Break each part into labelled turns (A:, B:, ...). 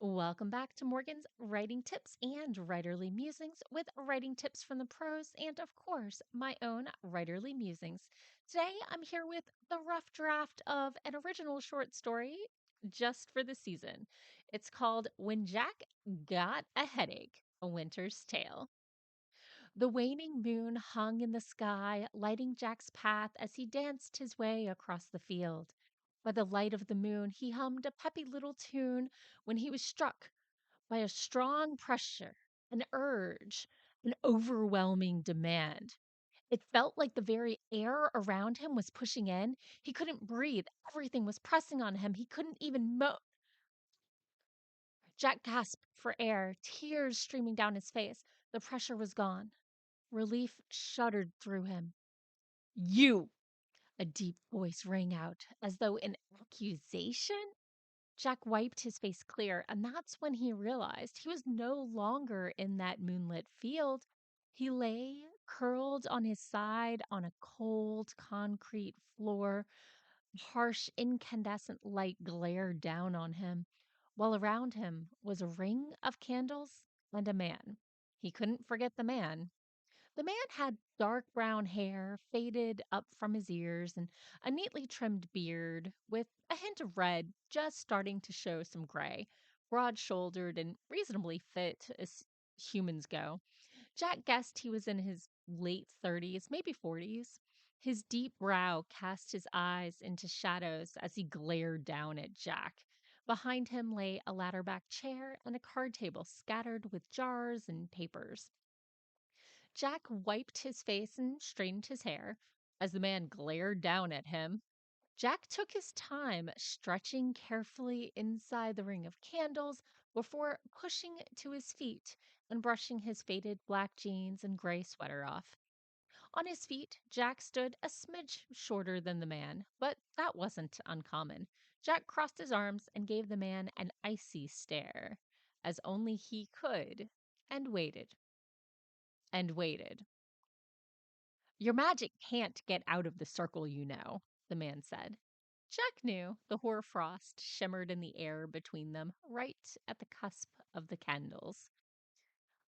A: Welcome back to Morgan's Writing Tips and Writerly Musings with writing tips from the pros and, of course, my own Writerly Musings. Today, I'm here with the rough draft of an original short story just for the season. It's called When Jack Got a Headache, A Winter's Tale. The waning moon hung in the sky, lighting Jack's path as he danced his way across the field. By the light of the moon, he hummed a peppy little tune when he was struck by a strong pressure, an urge, an overwhelming demand. It felt like the very air around him was pushing in. He couldn't breathe. Everything was pressing on him. He couldn't even Jack gasped for air, tears streaming down his face. The pressure was gone. Relief shuddered through him. You! A deep voice rang out, as though in accusation. Jack wiped his face clear, and that's when he realized he was no longer in that moonlit field. He lay curled on his side on a cold concrete floor. Harsh, incandescent light glared down on him, while around him was a ring of candles and a man. He couldn't forget the man. The man had dark brown hair, faded up from his ears, and a neatly trimmed beard with a hint of red just starting to show some gray, broad shouldered and reasonably fit as humans go. Jack guessed he was in his late 30s, maybe 40s. His deep brow cast his eyes into shadows as he glared down at Jack. Behind him lay a ladder back chair and a card table scattered with jars and papers. Jack wiped his face and straightened his hair. As the man glared down at him, Jack took his time stretching carefully inside the ring of candles before pushing to his feet and brushing his faded black jeans and gray sweater off. On his feet, Jack stood a smidge shorter than the man, but that wasn't uncommon. Jack crossed his arms and gave the man an icy stare, as only he could, and waited and waited. Your magic can't get out of the circle, you know, the man said. Jack knew the hoar frost shimmered in the air between them, right at the cusp of the candles.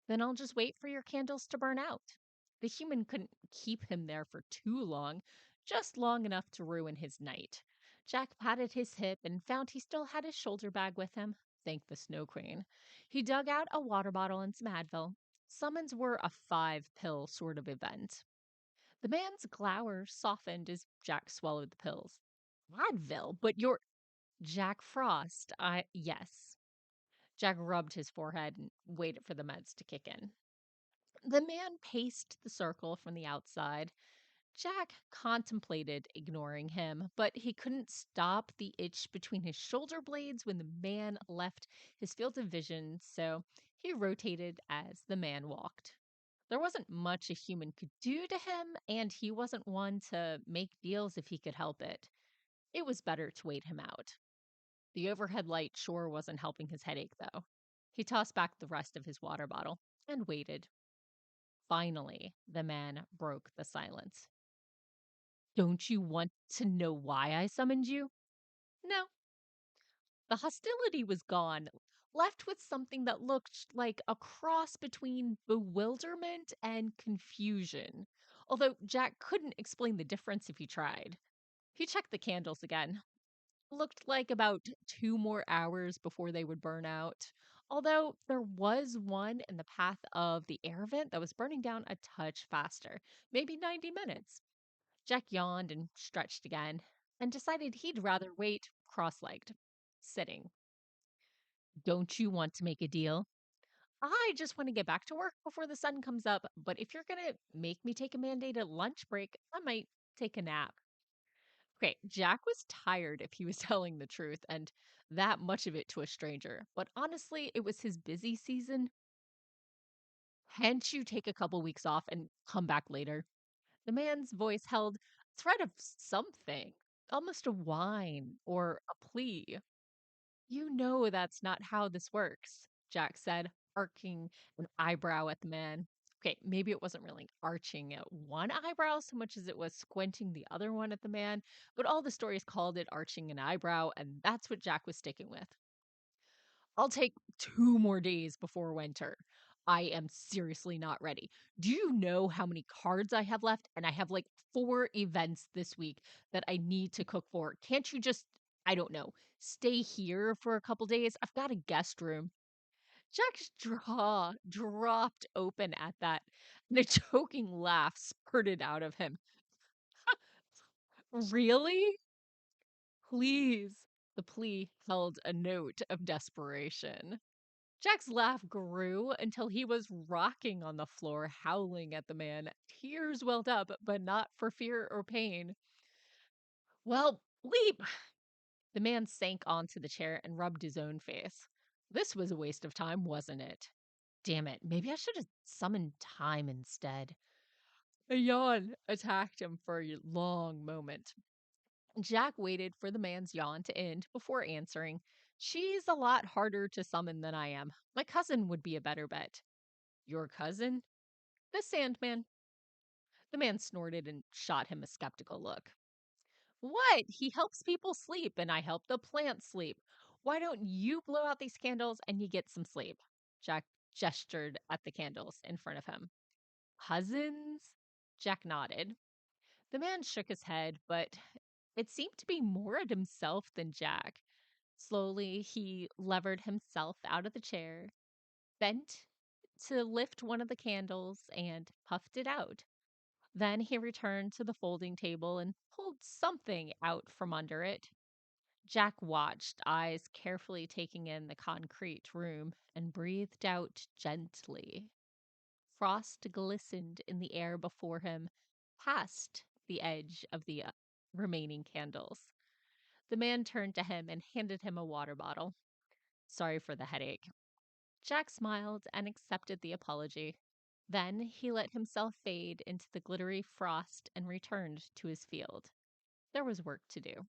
A: Then I'll just wait for your candles to burn out. The human couldn't keep him there for too long, just long enough to ruin his night. Jack patted his hip and found he still had his shoulder bag with him. Thank the Snow Queen. He dug out a water bottle and some Advil. Summons were a 5 pill sort of event. The man's glower softened as Jack swallowed the pills. Advil, but you're Jack Frost. Yes. Jack rubbed his forehead and waited for the meds to kick in. The man paced the circle from the outside. Jack contemplated ignoring him, but he couldn't stop the itch between his shoulder blades when the man left his field of vision, so he rotated as the man walked. There wasn't much a human could do to him, and he wasn't one to make deals if he could help it. It was better to wait him out. The overhead light sure wasn't helping his headache, though. He tossed back the rest of his water bottle and waited. Finally, the man broke the silence. Don't you want to know why I summoned you? No. The hostility was gone, left with something that looked like a cross between bewilderment and confusion, although Jack couldn't explain the difference if he tried. He checked the candles again. Looked like about 2 more hours before they would burn out, although there was one in the path of the air vent that was burning down a touch faster, maybe 90 minutes. Jack yawned and stretched again, and decided he'd rather wait cross legged, sitting. Don't you want to make a deal? I just want to get back to work before the sun comes up, but if you're going to make me take a mandated lunch break, I might take a nap. Okay, Jack was tired if he was telling the truth, and that much of it to a stranger. But honestly, it was his busy season. Can't you take a couple weeks off and come back later? The man's voice held a thread of something, almost a whine or a plea. You know that's not how this works, Jack said, arcing an eyebrow at the man. Okay, maybe it wasn't really arching at one eyebrow so much as it was squinting the other one at the man, but all the stories called it arching an eyebrow, and that's what Jack was sticking with. I'll take 2 more days before winter. I am seriously not ready. Do you know how many cards I have left? And I have like 4 events this week that I need to cook for. Can't you just, I don't know, stay here for a couple days? I've got a guest room. Jack's jaw dropped open at that, and a choking laugh spurted out of him. Really? Please. The plea held a note of desperation. Jack's laugh grew until he was rocking on the floor, howling at the man. Tears welled up, but not for fear or pain. Well, leap! The man sank onto the chair and rubbed his own face. This was a waste of time, wasn't it? Damn it, maybe I should have summoned time instead. A yawn attacked him for a long moment. Jack waited for the man's yawn to end before answering. She's a lot harder to summon than I am. My cousin would be a better bet. Your cousin? The Sandman. The man snorted and shot him a skeptical look. What? He helps people sleep, and I help the plants sleep. Why don't you blow out these candles and you get some sleep? Jack gestured at the candles in front of him. Cousins? Jack nodded. The man shook his head, but it seemed to be more at himself than Jack. Slowly, he levered himself out of the chair, bent to lift one of the candles, and puffed it out. Then he returned to the folding table and pulled something out from under it. Jack watched, eyes carefully taking in the concrete room, and breathed out gently. Frost glistened in the air before him, past the edge of the remaining candles. The man turned to him and handed him a water bottle. Sorry for the headache. Jack smiled and accepted the apology. Then he let himself fade into the glittery frost and returned to his field. There was work to do.